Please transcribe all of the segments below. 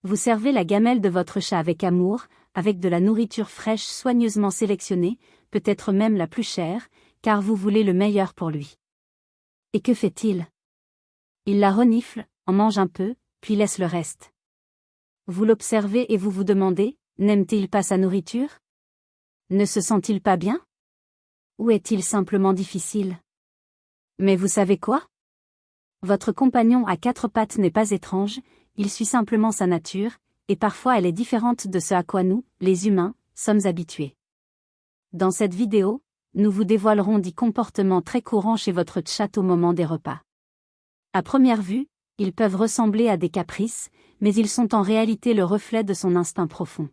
Vous servez la gamelle de votre chat avec amour, avec de la nourriture fraîche soigneusement sélectionnée, peut-être même la plus chère, car vous voulez le meilleur pour lui. Et que fait-il? Il la renifle, en mange un peu, puis laisse le reste. Vous l'observez et vous vous demandez, n'aime-t-il pas sa nourriture? Ne se sent-il pas bien? Ou est-il simplement difficile? Mais vous savez quoi? Votre compagnon à quatre pattes n'est pas étrange, il suit simplement sa nature, et parfois elle est différente de ce à quoi nous, les humains, sommes habitués. Dans cette vidéo, nous vous dévoilerons 10 comportements très courants chez votre chat au moment des repas. À première vue, ils peuvent ressembler à des caprices, mais ils sont en réalité le reflet de son instinct profond.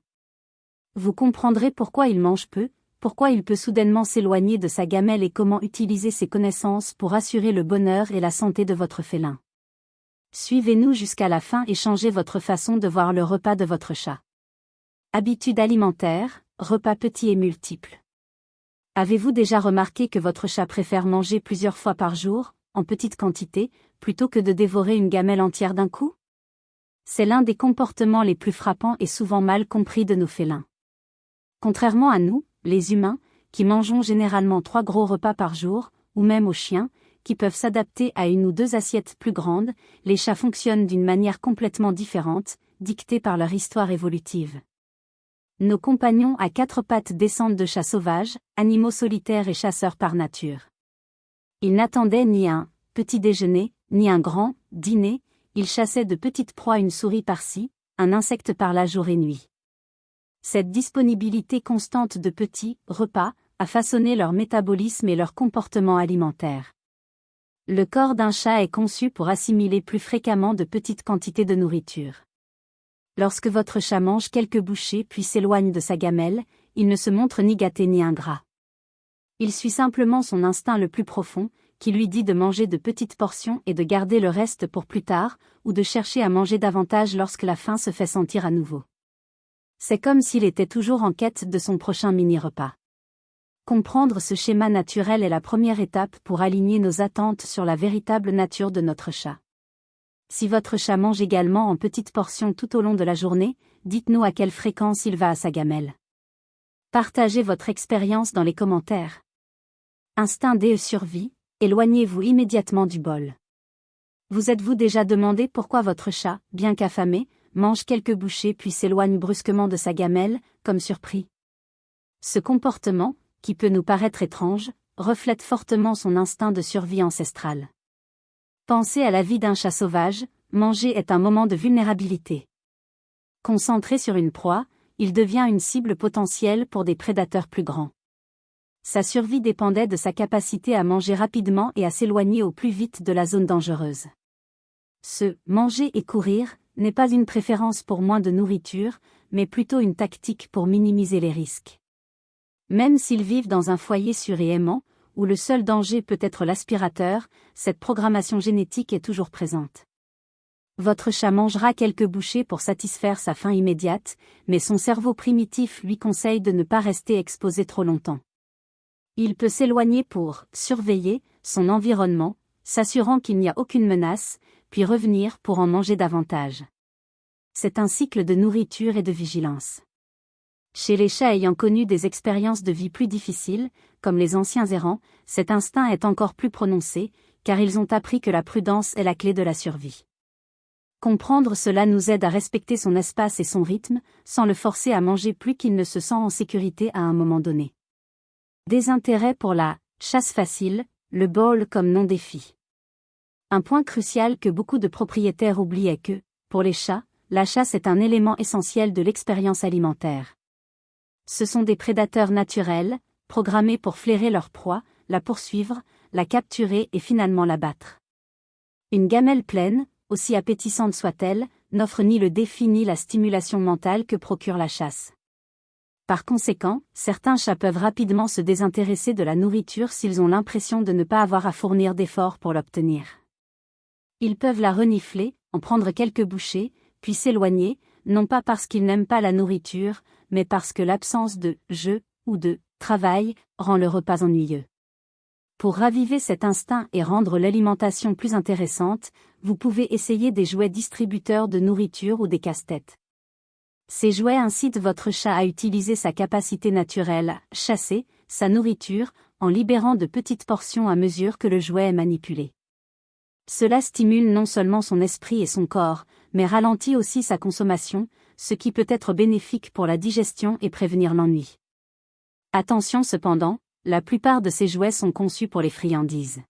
Vous comprendrez pourquoi il mange peu, pourquoi il peut soudainement s'éloigner de sa gamelle et comment utiliser ses connaissances pour assurer le bonheur et la santé de votre félin. Suivez-nous jusqu'à la fin et changez votre façon de voir le repas de votre chat. Habitudes alimentaires, repas petits et multiples. Avez-vous déjà remarqué que votre chat préfère manger plusieurs fois par jour, en petite quantité, plutôt que de dévorer une gamelle entière d'un coup? C'est l'un des comportements les plus frappants et souvent mal compris de nos félins. Contrairement à nous, les humains, qui mangeons généralement 3 gros repas par jour, ou même aux chiens, qui peuvent s'adapter à une ou 2 assiettes plus grandes, les chats fonctionnent d'une manière complètement différente, dictée par leur histoire évolutive. Nos compagnons à 4 pattes descendent de chats sauvages, animaux solitaires et chasseurs par nature. Ils n'attendaient ni un petit déjeuner, ni un grand dîner, ils chassaient de petites proies, une souris par-ci, un insecte par-là jour et nuit. Cette disponibilité constante de petits repas a façonné leur métabolisme et leur comportement alimentaire. Le corps d'un chat est conçu pour assimiler plus fréquemment de petites quantités de nourriture. Lorsque votre chat mange quelques bouchées puis s'éloigne de sa gamelle, il ne se montre ni gâté ni ingrat. Il suit simplement son instinct le plus profond, qui lui dit de manger de petites portions et de garder le reste pour plus tard, ou de chercher à manger davantage lorsque la faim se fait sentir à nouveau. C'est comme s'il était toujours en quête de son prochain mini-repas. Comprendre ce schéma naturel est la première étape pour aligner nos attentes sur la véritable nature de notre chat. Si votre chat mange également en petites portions tout au long de la journée, dites-nous à quelle fréquence il va à sa gamelle. Partagez votre expérience dans les commentaires. Instinct de survie, éloignez-vous immédiatement du bol. Vous êtes-vous déjà demandé pourquoi votre chat, bien qu'affamé, mange quelques bouchées puis s'éloigne brusquement de sa gamelle, comme surpris? Ce comportement, qui peut nous paraître étrange, reflète fortement son instinct de survie ancestral. Pensez à la vie d'un chat sauvage, manger est un moment de vulnérabilité. Concentré sur une proie, il devient une cible potentielle pour des prédateurs plus grands. Sa survie dépendait de sa capacité à manger rapidement et à s'éloigner au plus vite de la zone dangereuse. Manger et courir n'est pas une préférence pour moins de nourriture, mais plutôt une tactique pour minimiser les risques. Même s'ils vivent dans un foyer sûr et aimant, où le seul danger peut être l'aspirateur, cette programmation génétique est toujours présente. Votre chat mangera quelques bouchées pour satisfaire sa faim immédiate, mais son cerveau primitif lui conseille de ne pas rester exposé trop longtemps. Il peut s'éloigner pour surveiller son environnement, s'assurant qu'il n'y a aucune menace, puis revenir pour en manger davantage. C'est un cycle de nourriture et de vigilance. Chez les chats ayant connu des expériences de vie plus difficiles, comme les anciens errants, cet instinct est encore plus prononcé, car ils ont appris que la prudence est la clé de la survie. Comprendre cela nous aide à respecter son espace et son rythme, sans le forcer à manger plus qu'il ne se sent en sécurité à un moment donné. Désintérêt pour la chasse facile, le ball comme non-défi. Un point crucial que beaucoup de propriétaires oublient est que, pour les chats, la chasse est un élément essentiel de l'expérience alimentaire. Ce sont des prédateurs naturels, programmés pour flairer leur proie, la poursuivre, la capturer et finalement l'abattre. Une gamelle pleine, aussi appétissante soit-elle, n'offre ni le défi ni la stimulation mentale que procure la chasse. Par conséquent, certains chats peuvent rapidement se désintéresser de la nourriture s'ils ont l'impression de ne pas avoir à fournir d'efforts pour l'obtenir. Ils peuvent la renifler, en prendre quelques bouchées, puis s'éloigner, non pas parce qu'ils n'aiment pas la nourriture, mais parce que l'absence de jeu ou de travail rend le repas ennuyeux. Pour raviver cet instinct et rendre l'alimentation plus intéressante, vous pouvez essayer des jouets distributeurs de nourriture ou des casse-têtes. Ces jouets incitent votre chat à utiliser sa capacité naturelle, chasser, sa nourriture, en libérant de petites portions à mesure que le jouet est manipulé. Cela stimule non seulement son esprit et son corps, mais ralentit aussi sa consommation, ce qui peut être bénéfique pour la digestion et prévenir l'ennui. Attention cependant, la plupart de ces jouets sont conçus pour les friandises.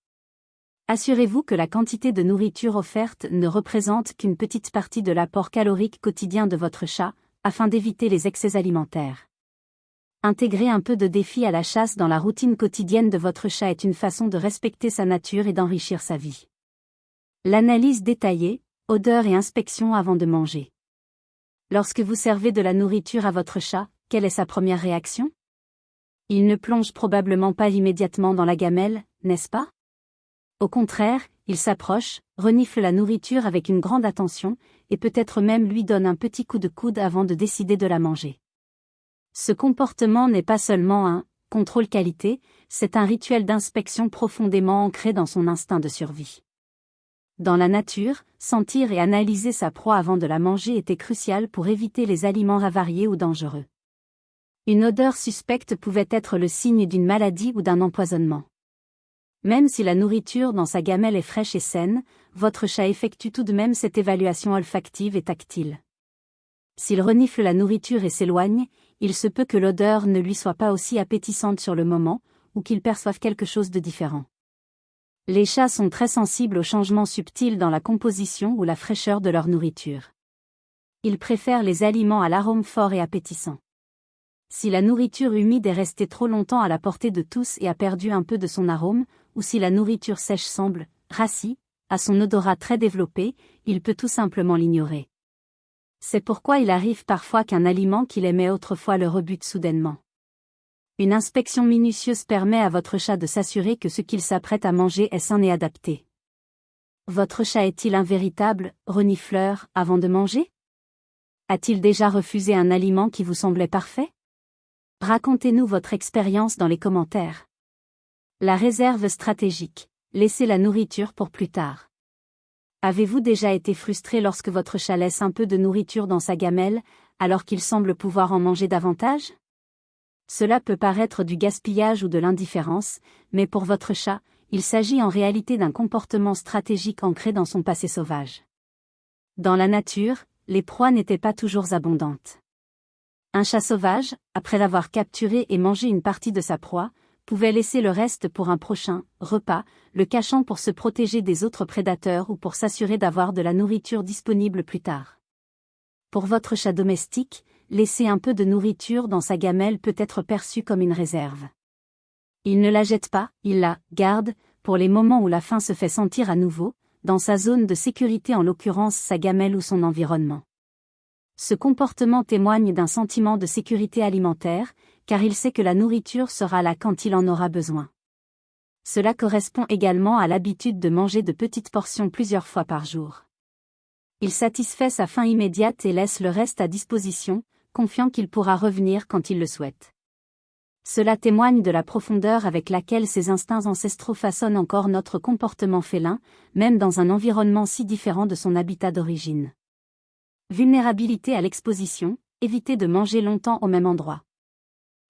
Assurez-vous que la quantité de nourriture offerte ne représente qu'une petite partie de l'apport calorique quotidien de votre chat, afin d'éviter les excès alimentaires. Intégrer un peu de défi à la chasse dans la routine quotidienne de votre chat est une façon de respecter sa nature et d'enrichir sa vie. L'analyse détaillée, odeur et inspection avant de manger. Lorsque vous servez de la nourriture à votre chat, quelle est sa première réaction? Il ne plonge probablement pas immédiatement dans la gamelle, n'est-ce pas? Au contraire, il s'approche, renifle la nourriture avec une grande attention, et peut-être même lui donne un petit coup de coude avant de décider de la manger. Ce comportement n'est pas seulement un contrôle qualité, c'est un rituel d'inspection profondément ancré dans son instinct de survie. Dans la nature, sentir et analyser sa proie avant de la manger était crucial pour éviter les aliments avariés ou dangereux. Une odeur suspecte pouvait être le signe d'une maladie ou d'un empoisonnement. Même si la nourriture dans sa gamelle est fraîche et saine, votre chat effectue tout de même cette évaluation olfactive et tactile. S'il renifle la nourriture et s'éloigne, il se peut que l'odeur ne lui soit pas aussi appétissante sur le moment, ou qu'il perçoive quelque chose de différent. Les chats sont très sensibles aux changements subtils dans la composition ou la fraîcheur de leur nourriture. Ils préfèrent les aliments à l'arôme fort et appétissant. Si la nourriture humide est restée trop longtemps à la portée de tous et a perdu un peu de son arôme, ou si la nourriture sèche semble, rassie, à son odorat très développé, il peut tout simplement l'ignorer. C'est pourquoi il arrive parfois qu'un aliment qu'il aimait autrefois le rebute soudainement. Une inspection minutieuse permet à votre chat de s'assurer que ce qu'il s'apprête à manger est sain et adapté. Votre chat est-il un véritable renifleur avant de manger? A-t-il déjà refusé un aliment qui vous semblait parfait? Racontez-nous votre expérience dans les commentaires. La réserve stratégique. Laissez la nourriture pour plus tard. Avez-vous déjà été frustré lorsque votre chat laisse un peu de nourriture dans sa gamelle, alors qu'il semble pouvoir en manger davantage? Cela peut paraître du gaspillage ou de l'indifférence, mais pour votre chat, il s'agit en réalité d'un comportement stratégique ancré dans son passé sauvage. Dans la nature, les proies n'étaient pas toujours abondantes. Un chat sauvage, après l'avoir capturé et mangé une partie de sa proie, pouvait laisser le reste pour un prochain repas, le cachant pour se protéger des autres prédateurs ou pour s'assurer d'avoir de la nourriture disponible plus tard. Pour votre chat domestique, laisser un peu de nourriture dans sa gamelle peut être perçu comme une réserve. Il ne la jette pas, il la garde, pour les moments où la faim se fait sentir à nouveau, dans sa zone de sécurité, en l'occurrence sa gamelle ou son environnement. Ce comportement témoigne d'un sentiment de sécurité alimentaire, car il sait que la nourriture sera là quand il en aura besoin. Cela correspond également à l'habitude de manger de petites portions plusieurs fois par jour. Il satisfait sa faim immédiate et laisse le reste à disposition, confiant qu'il pourra revenir quand il le souhaite. Cela témoigne de la profondeur avec laquelle ces instincts ancestraux façonnent encore notre comportement félin, même dans un environnement si différent de son habitat d'origine. Vulnérabilité à l'exposition, évitez de manger longtemps au même endroit.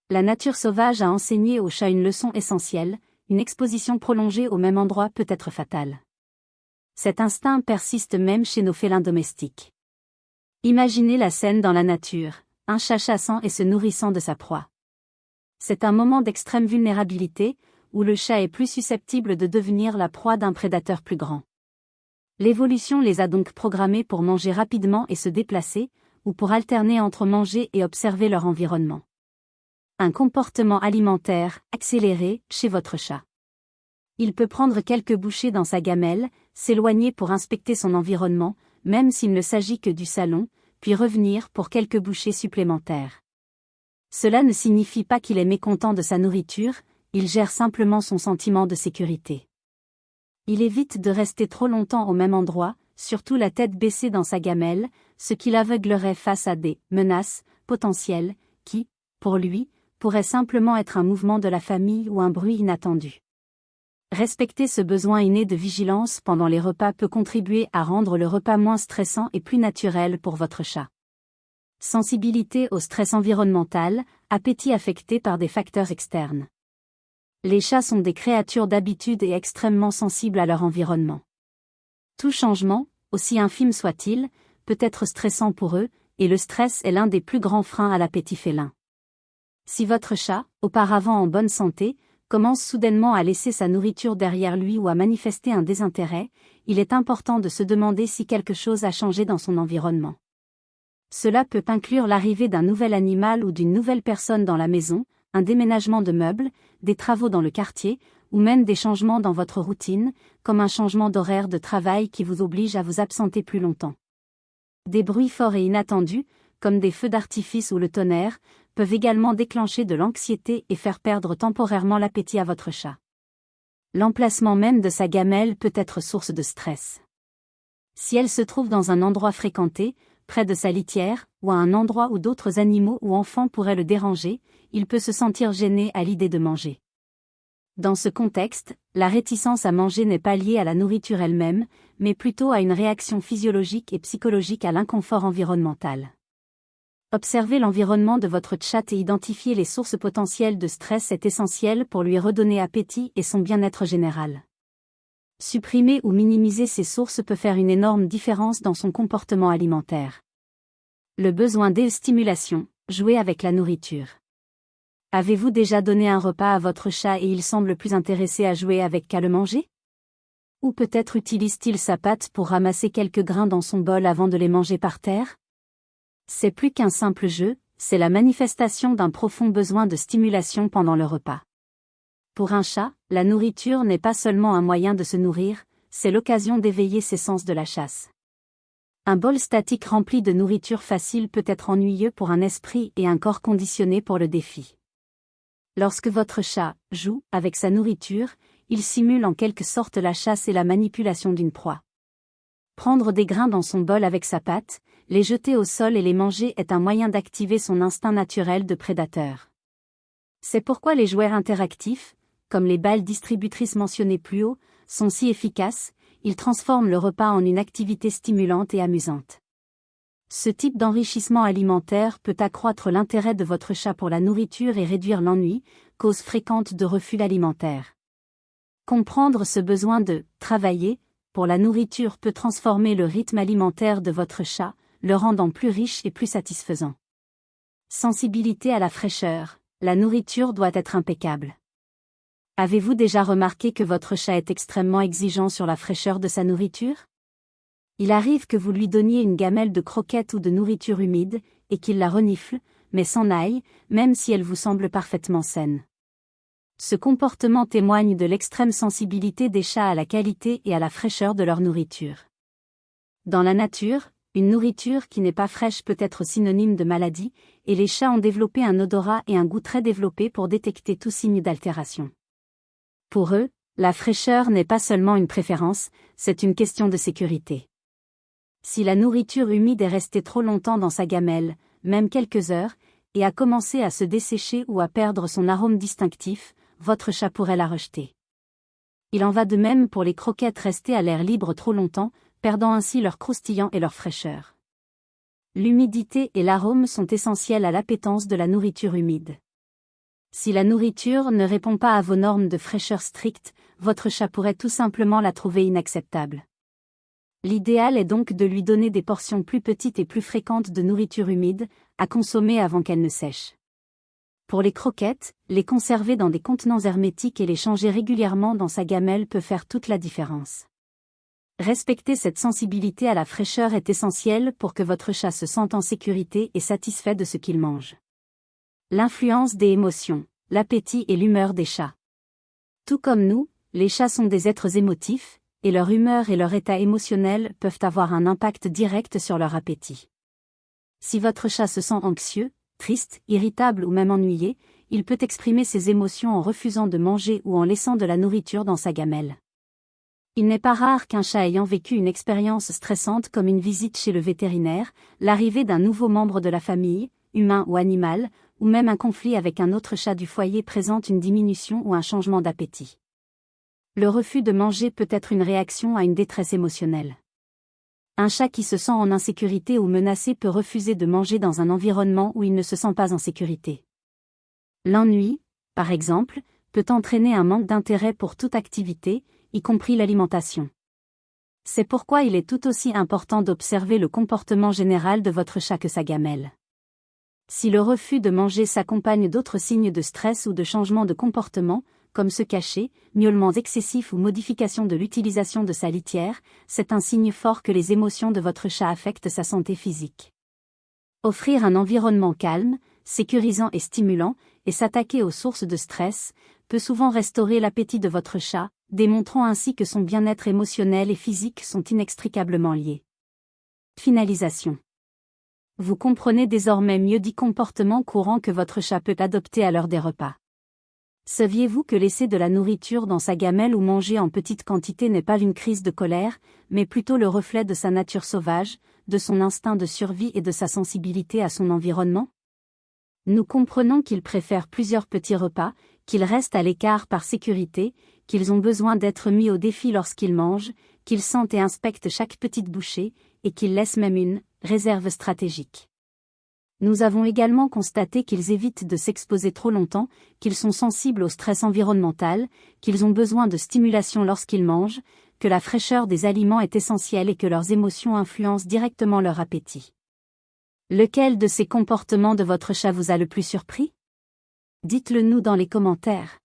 La nature sauvage a enseigné aux chats une leçon essentielle, une exposition prolongée au même endroit peut être fatale. Cet instinct persiste même chez nos félins domestiques. Imaginez la scène dans la nature, un chat chassant et se nourrissant de sa proie. C'est un moment d'extrême vulnérabilité, où le chat est plus susceptible de devenir la proie d'un prédateur plus grand. L'évolution les a donc programmés pour manger rapidement et se déplacer, ou pour alterner entre manger et observer leur environnement. Un comportement alimentaire accéléré chez votre chat. Il peut prendre quelques bouchées dans sa gamelle, s'éloigner pour inspecter son environnement, même s'il ne s'agit que du salon, puis revenir pour quelques bouchées supplémentaires. Cela ne signifie pas qu'il est mécontent de sa nourriture, il gère simplement son sentiment de sécurité. Il évite de rester trop longtemps au même endroit, surtout la tête baissée dans sa gamelle, ce qui l'aveuglerait face à des menaces potentielles, qui, pour lui, pourraient simplement être un mouvement de la famille ou un bruit inattendu. Respecter ce besoin inné de vigilance pendant les repas peut contribuer à rendre le repas moins stressant et plus naturel pour votre chat. Sensibilité au stress environnemental, appétit affecté par des facteurs externes. Les chats sont des créatures d'habitude et extrêmement sensibles à leur environnement. Tout changement, aussi infime soit-il, peut être stressant pour eux, et le stress est l'un des plus grands freins à l'appétit félin. Si votre chat, auparavant en bonne santé, commence soudainement à laisser sa nourriture derrière lui ou à manifester un désintérêt, il est important de se demander si quelque chose a changé dans son environnement. Cela peut inclure l'arrivée d'un nouvel animal ou d'une nouvelle personne dans la maison, un déménagement de meubles, des travaux dans le quartier, ou même des changements dans votre routine, comme un changement d'horaire de travail qui vous oblige à vous absenter plus longtemps. Des bruits forts et inattendus, comme des feux d'artifice ou le tonnerre, peuvent également déclencher de l'anxiété et faire perdre temporairement l'appétit à votre chat. L'emplacement même de sa gamelle peut être source de stress. Si elle se trouve dans un endroit fréquenté, près de sa litière, ou à un endroit où d'autres animaux ou enfants pourraient le déranger, il peut se sentir gêné à l'idée de manger. Dans ce contexte, la réticence à manger n'est pas liée à la nourriture elle-même, mais plutôt à une réaction physiologique et psychologique à l'inconfort environnemental. Observer l'environnement de votre chat et identifier les sources potentielles de stress est essentiel pour lui redonner appétit et son bien-être général. Supprimer ou minimiser ces sources peut faire une énorme différence dans son comportement alimentaire. Le besoin de stimulation, jouer avec la nourriture. Avez-vous déjà donné un repas à votre chat et il semble plus intéressé à jouer avec qu'à le manger? Ou peut-être utilise-t-il sa patte pour ramasser quelques grains dans son bol avant de les manger par terre? C'est plus qu'un simple jeu, c'est la manifestation d'un profond besoin de stimulation pendant le repas. Pour un chat, la nourriture n'est pas seulement un moyen de se nourrir, c'est l'occasion d'éveiller ses sens de la chasse. Un bol statique rempli de nourriture facile peut être ennuyeux pour un esprit et un corps conditionnés pour le défi. Lorsque votre chat joue avec sa nourriture, il simule en quelque sorte la chasse et la manipulation d'une proie. Prendre des grains dans son bol avec sa patte, les jeter au sol et les manger est un moyen d'activer son instinct naturel de prédateur. C'est pourquoi les jouets interactifs, comme les balles distributrices mentionnées plus haut, sont si efficaces, ils transforment le repas en une activité stimulante et amusante. Ce type d'enrichissement alimentaire peut accroître l'intérêt de votre chat pour la nourriture et réduire l'ennui, cause fréquente de refus alimentaire. Comprendre ce besoin de « travailler » pour la nourriture peut transformer le rythme alimentaire de votre chat, le rendant plus riche et plus satisfaisant. Sensibilité à la fraîcheur, la nourriture doit être impeccable. Avez-vous déjà remarqué que votre chat est extrêmement exigeant sur la fraîcheur de sa nourriture? Il arrive que vous lui donniez une gamelle de croquettes ou de nourriture humide, et qu'il la renifle, mais s'en aille, même si elle vous semble parfaitement saine. Ce comportement témoigne de l'extrême sensibilité des chats à la qualité et à la fraîcheur de leur nourriture. Dans la nature, une nourriture qui n'est pas fraîche peut être synonyme de maladie, et les chats ont développé un odorat et un goût très développés pour détecter tout signe d'altération. Pour eux, la fraîcheur n'est pas seulement une préférence, c'est une question de sécurité. Si la nourriture humide est restée trop longtemps dans sa gamelle, même quelques heures, et a commencé à se dessécher ou à perdre son arôme distinctif, votre chat pourrait la rejeter. Il en va de même pour les croquettes restées à l'air libre trop longtemps, perdant ainsi leur croustillant et leur fraîcheur. L'humidité et l'arôme sont essentiels à l'appétence de la nourriture humide. Si la nourriture ne répond pas à vos normes de fraîcheur strictes, votre chat pourrait tout simplement la trouver inacceptable. L'idéal est donc de lui donner des portions plus petites et plus fréquentes de nourriture humide, à consommer avant qu'elle ne sèche. Pour les croquettes, les conserver dans des contenants hermétiques et les changer régulièrement dans sa gamelle peut faire toute la différence. Respecter cette sensibilité à la fraîcheur est essentiel pour que votre chat se sente en sécurité et satisfait de ce qu'il mange. L'influence des émotions, l'appétit et l'humeur des chats. Tout comme nous, les chats sont des êtres émotifs, et leur humeur et leur état émotionnel peuvent avoir un impact direct sur leur appétit. Si votre chat se sent anxieux, triste, irritable ou même ennuyé, il peut exprimer ses émotions en refusant de manger ou en laissant de la nourriture dans sa gamelle. Il n'est pas rare qu'un chat ayant vécu une expérience stressante comme une visite chez le vétérinaire, l'arrivée d'un nouveau membre de la famille, humain ou animal, ou même un conflit avec un autre chat du foyer présente une diminution ou un changement d'appétit. Le refus de manger peut être une réaction à une détresse émotionnelle. Un chat qui se sent en insécurité ou menacé peut refuser de manger dans un environnement où il ne se sent pas en sécurité. L'ennui, par exemple, peut entraîner un manque d'intérêt pour toute activité, y compris l'alimentation. C'est pourquoi il est tout aussi important d'observer le comportement général de votre chat que sa gamelle. Si le refus de manger s'accompagne d'autres signes de stress ou de changement de comportement, comme se cacher, miaulements excessifs ou modification de l'utilisation de sa litière, c'est un signe fort que les émotions de votre chat affectent sa santé physique. Offrir un environnement calme, sécurisant et stimulant, et s'attaquer aux sources de stress, peut souvent restaurer l'appétit de votre chat, démontrant ainsi que son bien-être émotionnel et physique sont inextricablement liés. Finalisation. Vous comprenez désormais mieux 10 comportements courants que votre chat peut adopter à l'heure des repas. Saviez-vous que laisser de la nourriture dans sa gamelle ou manger en petite quantité n'est pas une crise de colère, mais plutôt le reflet de sa nature sauvage, de son instinct de survie et de sa sensibilité à son environnement? Nous comprenons qu'ils préfèrent plusieurs petits repas, qu'ils restent à l'écart par sécurité, qu'ils ont besoin d'être mis au défi lorsqu'ils mangent, qu'ils sentent et inspectent chaque petite bouchée, et qu'ils laissent même une réserve stratégique. Nous avons également constaté qu'ils évitent de s'exposer trop longtemps, qu'ils sont sensibles au stress environnemental, qu'ils ont besoin de stimulation lorsqu'ils mangent, que la fraîcheur des aliments est essentielle et que leurs émotions influencent directement leur appétit. Lequel de ces comportements de votre chat vous a le plus surpris? Dites-le nous dans les commentaires.